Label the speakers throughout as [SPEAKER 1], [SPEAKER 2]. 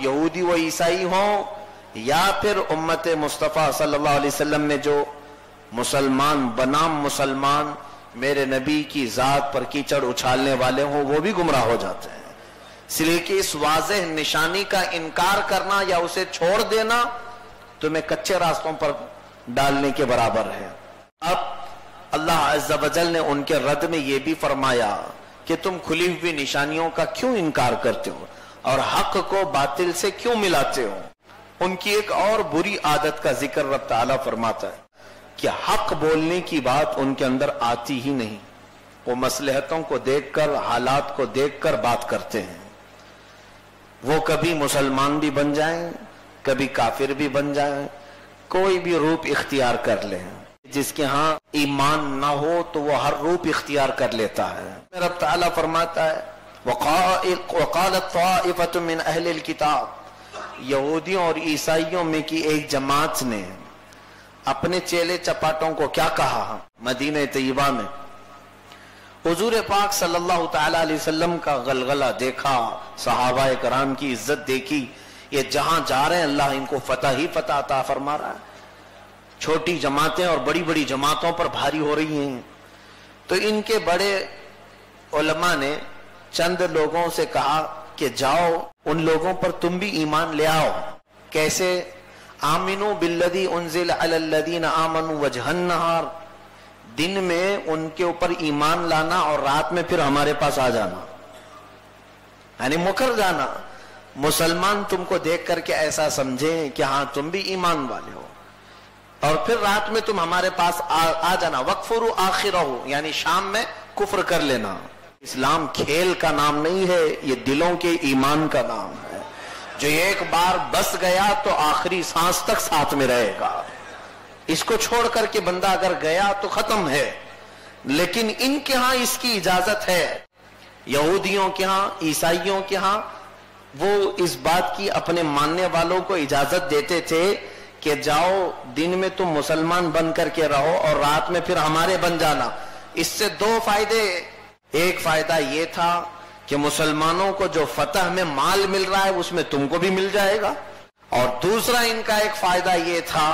[SPEAKER 1] یہودی و عیسائی ہوں یا پھر امت مصطفیٰ صلی اللہ علیہ وسلم میں جو مسلمان بنام مسلمان میرے نبی کی ذات پر کیچڑ اچھالنے والے ہوں، وہ بھی گمراہ ہو جاتے ہیں. اس لیے کہ اس واضح نشانی کا انکار کرنا یا اسے چھوڑ دینا تمہیں کچے راستوں پر ڈالنے کے برابر ہے. اب اللہ عز و جل نے ان کے رد میں یہ بھی فرمایا کہ تم کھلی ہوئی نشانیوں کا کیوں انکار کرتے ہو اور حق کو باطل سے کیوں ملاتے ہو. ان کی ایک اور بری عادت کا ذکر رب تعالیٰ فرماتا ہے کہ حق بولنے کی بات ان کے اندر آتی ہی نہیں. وہ مصلحتوں کو دیکھ کر، حالات کو دیکھ کر بات کرتے ہیں. وہ کبھی مسلمان بھی بن جائیں، کبھی کافر بھی بن جائیں، کوئی بھی روپ اختیار کر لیں. جس کے ہاں ایمان نہ ہو تو وہ ہر روپ اختیار کر لیتا ہے. رب تعالیٰ فرماتا ہے وَقَالَتْ طَائِفَةٌ مِّنْ أَهْلِ الْكِتَابِ، یہودیوں اور عیسائیوں میں کی ایک جماعت نے اپنے چیلے چپاٹوں کو کیا کہا مدینہ طیبہ میں. حضور پاک صلی اللہ تعالی علیہ وسلم کا غلغلہ دیکھا، صحابہ کرام کی عزت دیکھی. یہ جہاں جا رہے ہیں اللہ ان کو فتح ہی فتح عطا فرما رہا ہے. چھوٹی جماعتیں اور بڑی بڑی جماعتوں پر بھاری ہو رہی ہیں. تو ان کے بڑے علماء نے چند لوگوں سے کہا کہ جاؤ ان لوگوں پر تم بھی ایمان لے آؤ. کیسے؟ آمنوا بالذی انزل علی الذین آمنوا وجہ النہار، دن میں ان کے اوپر ایمان لانا اور رات میں پھر ہمارے پاس آ جانا، یعنی مکر جانا. مسلمان تم کو دیکھ کر کے ایسا سمجھیں کہ ہاں تم بھی ایمان والے ہو، اور پھر رات میں تم ہمارے پاس آ جانا. وَقْفُرُوا آخِرَهُ، یعنی شام میں کفر کر لینا. اسلام کھیل کا نام نہیں ہے، یہ دلوں کے ایمان کا نام ہے. جو ایک بار بس گیا تو آخری سانس تک ساتھ میں رہے گا. اس کو چھوڑ کر کے بندہ اگر گیا تو ختم ہے. لیکن ان کے ہاں اس کی اجازت ہے. یہودیوں کے ہاں، عیسائیوں کے ہاں وہ اس بات کی اپنے ماننے والوں کو اجازت دیتے تھے کہ جاؤ دن میں تم مسلمان بن کر کے رہو اور رات میں پھر ہمارے بن جانا. اس سے دو فائدے. ایک فائدہ یہ تھا کہ مسلمانوں کو جو فتح میں مال مل رہا ہے اس میں تم کو بھی مل جائے گا. اور دوسرا ان کا ایک فائدہ یہ تھا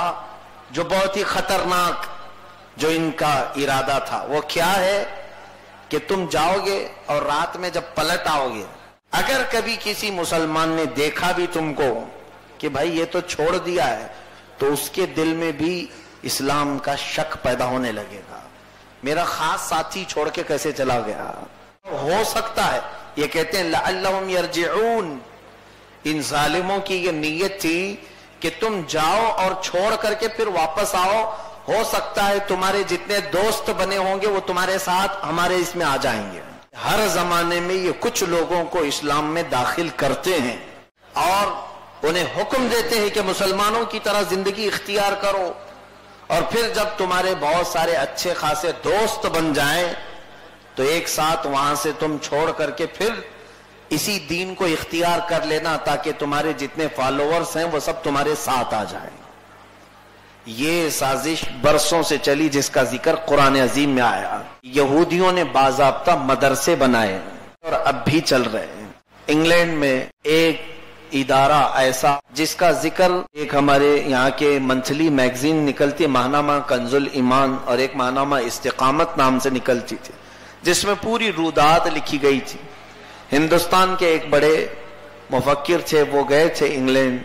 [SPEAKER 1] جو بہت ہی خطرناک جو ان کا ارادہ تھا، وہ کیا ہے کہ تم جاؤ گے اور رات میں جب پلٹ آؤ گے، اگر کبھی کسی مسلمان نے دیکھا بھی تم کو کہ بھائی یہ تو چھوڑ دیا ہے، تو اس کے دل میں بھی اسلام کا شک پیدا ہونے لگے گا. میرا خاص ساتھی چھوڑ کے کیسے چلا گیا؟ ہو سکتا ہے، یہ کہتے ہیں لعلہم یرجعون. ان ظالموں کی یہ نیت تھی کہ تم جاؤ اور چھوڑ کر کے پھر واپس آؤ. ہو سکتا ہے تمہارے جتنے دوست بنے ہوں گے وہ تمہارے ساتھ ہمارے اس میں آ جائیں گے. ہر زمانے میں یہ کچھ لوگوں کو اسلام میں داخل کرتے ہیں اور انہیں حکم دیتے ہیں کہ مسلمانوں کی طرح زندگی اختیار کرو. اور پھر جب تمہارے بہت سارے اچھے خاصے دوست بن جائیں تو ایک ساتھ وہاں سے تم چھوڑ کر کے پھر اسی دین کو اختیار کر لینا تاکہ تمہارے جتنے فالوورز ہیں وہ سب تمہارے ساتھ آ جائیں. یہ سازش برسوں سے چلی جس کا ذکر قرآن عظیم میں آیا. یہودیوں نے باضابطہ مدرسے بنائے اور اب بھی چل رہے ہیں. انگلینڈ میں ایک ادارہ ایسا جس کا ذکر ایک ہمارے یہاں کے منتھلی میگزین نکلتی، ماہنامہ کنز الایمان، اور ایک ماہنامہ استقامت نام سے نکلتی تھی، جس میں پوری رودات لکھی گئی تھی. ہندوستان کے ایک بڑے مفکر تھے، وہ گئے تھے انگلینڈ،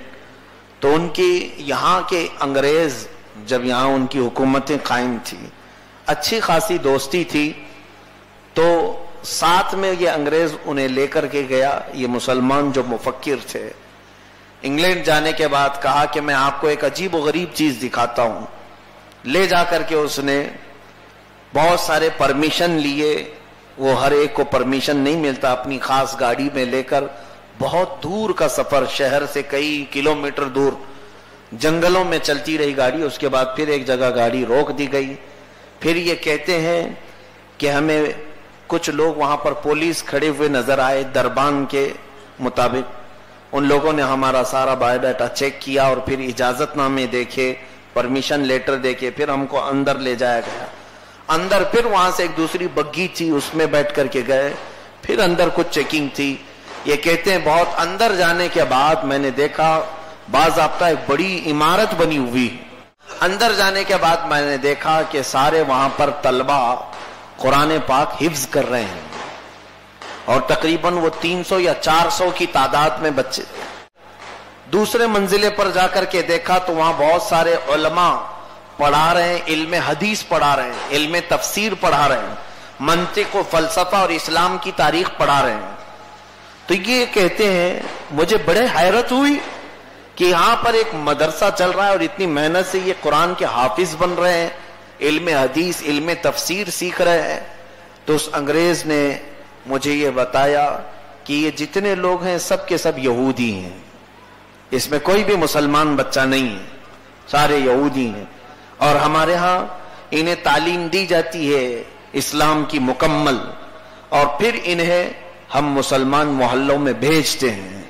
[SPEAKER 1] تو ان کی یہاں کے انگریز جب یہاں ان کی حکومتیں قائم تھی، اچھی خاصی دوستی تھی، تو ساتھ میں یہ انگریز انہیں لے کر کے گیا. یہ مسلمان جو مفکر تھے انگلینڈ جانے کے بعد کہا کہ میں آپ کو ایک عجیب و غریب چیز دکھاتا ہوں. لے جا کر کے اس نے بہت سارے پرمیشن لیے. وہ ہر ایک کو پرمیشن نہیں ملتا. اپنی خاص گاڑی میں لے کر بہت دور کا سفر، شہر سے کئی کلومیٹر دور جنگلوں میں چلتی رہی گاڑی. اس کے بعد پھر ایک جگہ گاڑی روک دی گئی. پھر یہ کہتے ہیں کہ ہمیں کچھ لوگ وہاں پر پولیس کھڑے ہوئے نظر آئے دربان کے مطابق. ان لوگوں نے ہمارا سارا بایو ڈاٹا چیک کیا اور پھر اجازت نامے دیکھے، پرمیشن لیٹر دیکھے، پھر ہم کو اندر لے جایا گیا. اندر پھر وہاں سے ایک دوسری بگی تھی، اس میں بیٹھ کر کے گئے. پھر اندر کچھ چیکنگ تھی. یہ کہتے ہیں بہت اندر جانے کے بعد میں نے دیکھا باضابطہ ایک بڑی عمارت بنی ہوئی. اندر جانے کے بعد میں نے دیکھا کہ سارے وہاں پر طلبہ قرآن پاک حفظ کر رہے ہیں اور تقریباً وہ 300 یا 400 کی تعداد میں بچے. دوسرے منزلے پر جا کر کے دیکھا تو وہاں بہت سارے علماء پڑھا رہے ہیں, علم حدیث پڑھا رہے ہیں, علم تفسیر پڑھا رہے ہیں, منطق و فلسفہ اور اسلام کی تاریخ پڑھا رہے ہیں. تو یہ کہتے ہیں مجھے بڑے حیرت ہوئی کہ یہاں پر ایک مدرسہ چل رہا ہے اور اتنی محنت سے یہ قرآن کے حافظ بن رہے ہیں, علم حدیث علم تفسیر سیکھ رہے ہیں. تو اس انگریز نے مجھے یہ بتایا کہ یہ جتنے لوگ ہیں سب کے سب یہودی ہیں, اس میں کوئی بھی مسلمان بچہ نہیں ہے, سارے یہودی ہیں, اور ہمارے ہاں انہیں تعلیم دی جاتی ہے اسلام کی مکمل, اور پھر انہیں ہم مسلمان محلوں میں بھیجتے ہیں.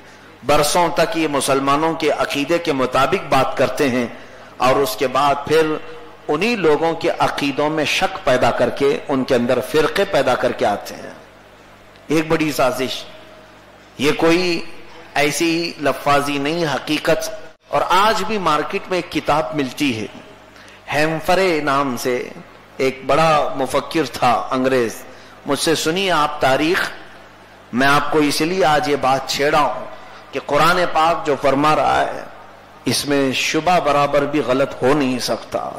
[SPEAKER 1] برسوں تک یہ مسلمانوں کے عقیدے کے مطابق بات کرتے ہیں اور اس کے بعد پھر انہی لوگوں کے عقیدوں میں شک پیدا کر کے ان کے اندر فرقے پیدا کر کے آتے ہیں. ایک بڑی سازش, یہ کوئی ایسی لفاظی نہیں, حقیقت. اور آج بھی مارکیٹ میں ایک کتاب ملتی ہے, ہیمفرے نام سے ایک بڑا مفکر تھا انگریز. مجھ سے سنیے آپ تاریخ, میں آپ کو اس لیے آج یہ بات چھیڑا ہوں کہ قرآن پاک جو فرما رہا ہے اس میں شبہ برابر بھی غلط ہو نہیں سکتا.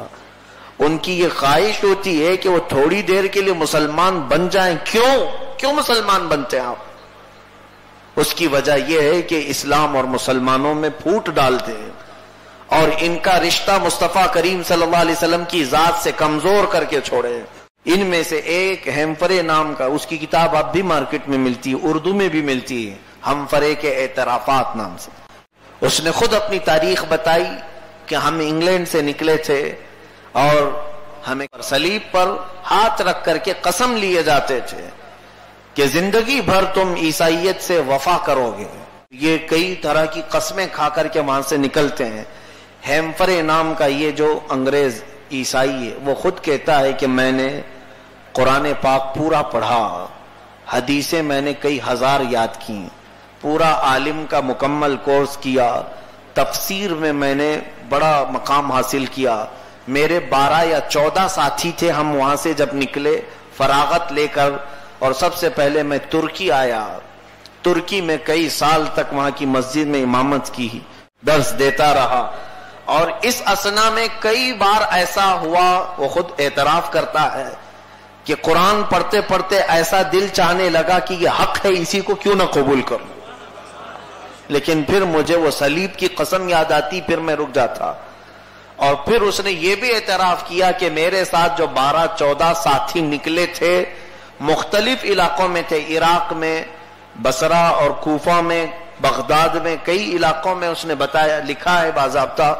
[SPEAKER 1] ان کی یہ خواہش ہوتی ہے کہ وہ تھوڑی دیر کے لیے مسلمان بن جائیں. کیوں مسلمان بنتے ہیں آپ؟ اس کی وجہ یہ ہے کہ اسلام اور مسلمانوں میں پھوٹ ڈالتے ہیں اور ان کا رشتہ مصطفیٰ کریم صلی اللہ علیہ وسلم کی ذات سے کمزور کر کے چھوڑے. ان میں سے ایک ہیمفرے نام کا, اس کی کتاب اب بھی مارکیٹ میں ملتی ہے, اردو میں بھی ملتی ہے, ہمفرے کے اعترافات نام سے. اس نے خود اپنی تاریخ بتائی کہ ہم انگلینڈ سے نکلے تھے اور ہمیں صلیب پر ہاتھ رکھ کر کے قسم لیے جاتے تھے کہ زندگی بھر تم عیسائیت سے وفا کرو گے. یہ کئی طرح کی قسمیں کھا کر کے وہاں سے نکلتے ہیں. ہیمفرے نام کا یہ جو انگریز عیسائی ہے وہ خود کہتا ہے کہ میں نے قرآن پاک پورا پڑھا, حدیثیں میں نے کئی ہزار یاد کی, پورا عالم کا مکمل کورس کیا, تفسیر میں نے بڑا مقام حاصل کیا. میرے 12 یا 14 ساتھی تھے, ہم وہاں سے جب نکلے فراغت لے کر, اور سب سے پہلے میں ترکی آیا. ترکی میں کئی سال تک وہاں کی مسجد میں امامت کی, درس دیتا رہا. اور اس اثنا میں کئی بار ایسا ہوا, وہ خود اعتراف کرتا ہے کہ قرآن پڑھتے پڑھتے ایسا دل چاہنے لگا کہ یہ حق ہے, اسی کو کیوں نہ قبول کروں. لیکن پھر مجھے وہ صلیب کی قسم یاد آتی, پھر میں رک جاتا. اور پھر اس نے یہ بھی اعتراف کیا کہ میرے ساتھ جو 12-14 ساتھی نکلے تھے مختلف علاقوں میں تھے, عراق میں, بصرہ اور کوفہ میں, بغداد میں, کئی علاقوں میں. اس نے بتایا, لکھا ہے باضابطہ,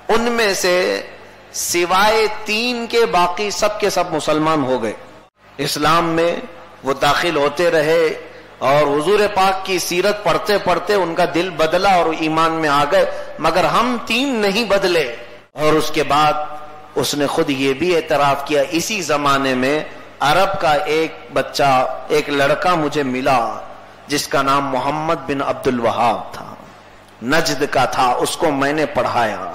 [SPEAKER 1] ان میں سے سوائے 3 کے باقی سب کے سب مسلمان ہو گئے. اسلام میں وہ داخل ہوتے رہے اور حضور پاک کی سیرت پڑھتے پڑھتے ان کا دل بدلا اور ایمان میں آ گئے, مگر ہم 3 نہیں بدلے. اور اس کے بعد اس نے خود یہ بھی اعتراف کیا, اسی زمانے میں عرب کا ایک بچہ, ایک لڑکا مجھے ملا جس کا نام محمد بن عبد الوہاب تھا, نجد کا تھا. اس کو میں نے پڑھایا,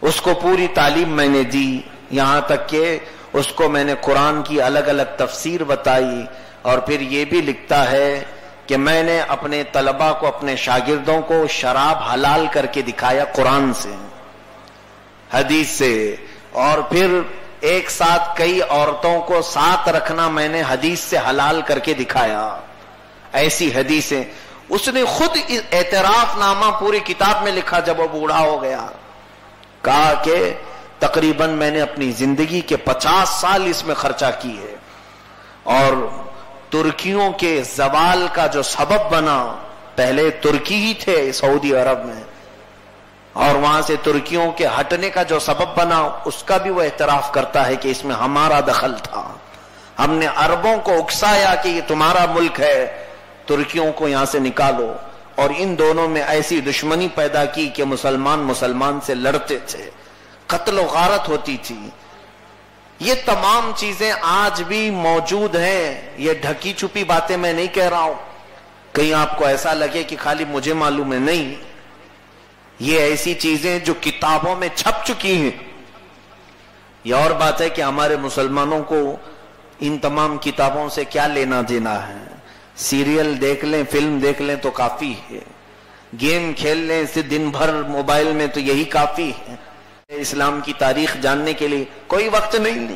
[SPEAKER 1] اس کو پوری تعلیم میں نے دی, یہاں تک کہ اس کو میں نے قرآن کی الگ الگ تفسیر بتائی. اور پھر یہ بھی لکھتا ہے کہ میں نے اپنے طلباء کو, اپنے شاگردوں کو شراب حلال کر کے دکھایا قرآن سے, حدیث سے. اور پھر ایک ساتھ کئی عورتوں کو ساتھ رکھنا میں نے حدیث سے حلال کر کے دکھایا. ایسی حدیثیں اس نے خود اعتراف نامہ پوری کتاب میں لکھا. جب وہ بوڑھا ہو گیا کہا کہ تقریباً میں نے اپنی زندگی کے 50 سال اس میں خرچہ کی ہے, اور ترکیوں کے زوال کا جو سبب بنا, پہلے ترکی ہی تھے سعودی عرب میں, اور وہاں سے ترکیوں کے ہٹنے کا جو سبب بنا اس کا بھی وہ اعتراف کرتا ہے کہ اس میں ہمارا دخل تھا. ہم نے عربوں کو اکسایا کہ یہ تمہارا ملک ہے, ترکیوں کو یہاں سے نکالو. اور ان دونوں میں ایسی دشمنی پیدا کی کہ مسلمان سے لڑتے تھے, قتل و غارت ہوتی تھی. یہ تمام چیزیں آج بھی موجود ہیں, یہ ڈھکی چھپی باتیں میں نہیں کہہ رہا ہوں. کہیں آپ کو ایسا لگے کہ خالی مجھے معلوم ہے، نہیں، یہ ایسی چیزیں جو کتابوں میں چھپ چکی ہیں۔ یہ اور بات ہے کہ ہمارے مسلمانوں کو ان تمام کتابوں سے کیا لینا دینا ہے؟ سیریل دیکھ لیں، فلم دیکھ لیں تو کافی ہے، گیم کھیل لیں اسے دن بھر موبائل میں تو یہی کافی ہے، اسلام کی تاریخ جاننے کے لیے کوئی وقت نہیں